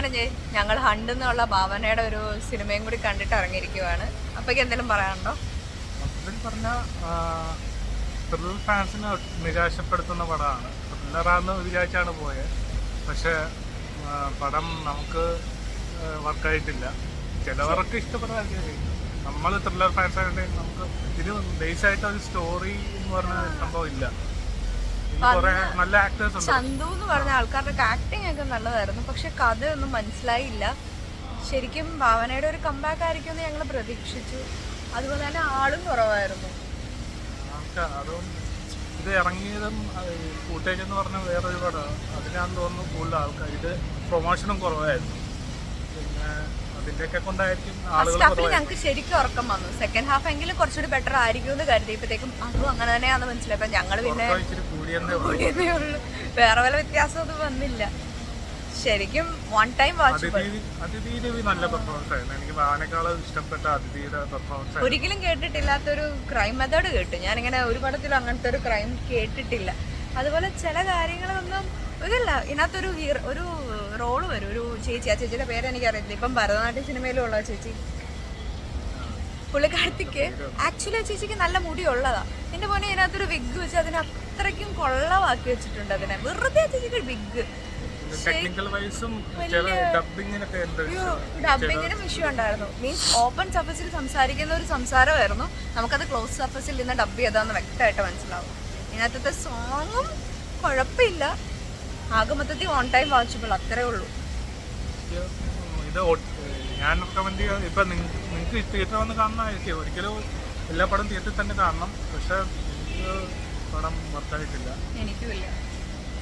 അങ്ങനെ ഞങ്ങൾ ഹണ്ട് എന്നുള്ള ഭാവനയുടെ ഒരു സിനിമയും കൂടി കണ്ടിട്ട് ഇറങ്ങിയിരിക്കുവാണ്. അപ്പൊക്ക് എന്തെങ്കിലും പറയാനുണ്ടോ? പറഞ്ഞ ത്രില്ലർ ഫാൻസിനെ നിരാശപ്പെടുത്തുന്ന പടമാണ്. ത്രില്ലറാന്ന് വിചാരിച്ചാണ് പോയത്, പക്ഷെ പടം നമുക്ക് വർക്കായിട്ടില്ല. ചിലവർക്ക് ഇഷ്ടപ്പെടാതെ, നമ്മൾ ത്രില്ലർ ഫാൻസ് ആയിട്ട് നമുക്ക് ഇത് ബേസ് ആയിട്ട് ഒരു സ്റ്റോറി എന്ന് പറഞ്ഞ സംഭവം ഇല്ല. കുറെ നല്ല ആക്ടേഴ്സ് ഉണ്ട്. ചന്തു എന്ന് പറഞ്ഞ ആൾക്കാരുടെ ആക്ടിങ് ഒക്കെ നല്ലതായിരുന്നു, പക്ഷെ കഥയൊന്നും മനസ്സിലായില്ല. ശരിക്കും ഭാവനയുടെ ഒരു കംബാക്ക് ആയിരിക്കും എന്ന് ഞങ്ങൾ പ്രതീക്ഷിച്ചു. അതുപോലെ തന്നെ ആളും കുറവായിരുന്നു. അതുകൊണ്ട് ഇത് ഇറങ്ങിയതും ഫൂട്ടേജ് എന്ന് പറഞ്ഞ വേറൊരു പടം, അതിനാന്ന് തോന്നുന്നു കൂടുതൽ ആൾക്കാർ. ഇത് പ്രൊമോഷനും കുറവായിരുന്നു, പിന്നെ അതിൻ്റെയൊക്കെ കൊണ്ടായിരിക്കും ഫസ്റ്റ് ഹാഫിൽ ഞങ്ങൾക്ക് ശരിക്കും ഉറക്കം വന്നു. സെക്കൻഡ് ഹാഫ് എങ്കിലും കുറച്ചുകൂടി ബെറ്റർ ആയിരിക്കും എന്ന് കരുതിയപ്പോഴത്തേക്കും അതും അങ്ങനെ തന്നെയാണെന്ന് മനസ്സിലായപ്പോൾ ഞങ്ങൾ പിന്നെ കൂടിയതേ ഉള്ളൂ. വേറെ വല്ല വ്യത്യാസമൊന്നും വന്നില്ല. ശരിക്കും വൺ ടൈം വാച്ച്. അതിഥിയുടെ നല്ല പെർഫോമൻസ് ആയിരുന്നു. എനിക്ക് വാനേക്കാളും ഇഷ്ടപ്പെട്ട അതിഥിയുടെ പെർഫോമൻസ്. ഒരിക്കലും കേട്ടിട്ടില്ലാത്തൊരു ക്രൈം മെത്തേഡ് കേട്ടു. ഞാനിങ്ങനെ ഒരു പടത്തിലും അങ്ങനത്തെ ഒരു ക്രൈം കേട്ടിട്ടില്ല. അതുപോലെ ചില കാര്യങ്ങളൊന്നും ഇതല്ല. ഇതിനകത്തൊരു ഒരു റോള് വരും, ഒരു ചേച്ചി. ആ ചേച്ചിയുടെ പേര് എനിക്കറിയത്തില്ല. ഇപ്പം ഭരതനാട്യം സിനിമയിലും ഉള്ള ചേച്ചി, പുള്ളിക്കാരത്തിക്ക് ആക്ച്വലി ആ ചേച്ചിക്ക് നല്ല മുടി ഉള്ളതാ. എന്റെ പോലെ ഇതിനകത്തൊരു വിഗ് വെച്ച് അതിനെ അത്രയ്ക്കും കൊള്ളവാക്കി വെച്ചിട്ടുണ്ട്. അതിനെ വെറുതെ ആ ചേച്ചിക്ക് വിഗ്. ഡബിങ്ങിനും ഇഷ്യൂ ഉണ്ടായിരുന്നു. മീൻസ് ഓപ്പൺ സർഫസിൽ സംസാരിക്കുന്ന ഒരു സംസാരമായിരുന്നു, നമുക്കത് ക്ലോസ് സർഫസിൽ നിന്ന് ഡബ് ചെയ്താന്ന് വ്യക്തമായിട്ട് മനസ്സിലാവും. ഇതിനകത്തെ സോങ്ങും കുഴപ്പമില്ല. ആകെ മൊത്തത്തിൽ ഓൺ ടൈം വാച്ചബിൾ, അത്രേ ഉള്ളൂ. ഇത് ഞാൻ റെക്കമെൻഡ് ചെയ്യാം. ഇപ്പം നിങ്ങൾക്ക് തിയേറ്റർ വന്ന് കാണണമായിരിക്കും. ഒരിക്കലും എല്ലാ പടം തിയേറ്ററിൽ തന്നെ കാണണം, പക്ഷെ പടം വർക്കായിട്ടില്ല. എനിക്കുമില്ല.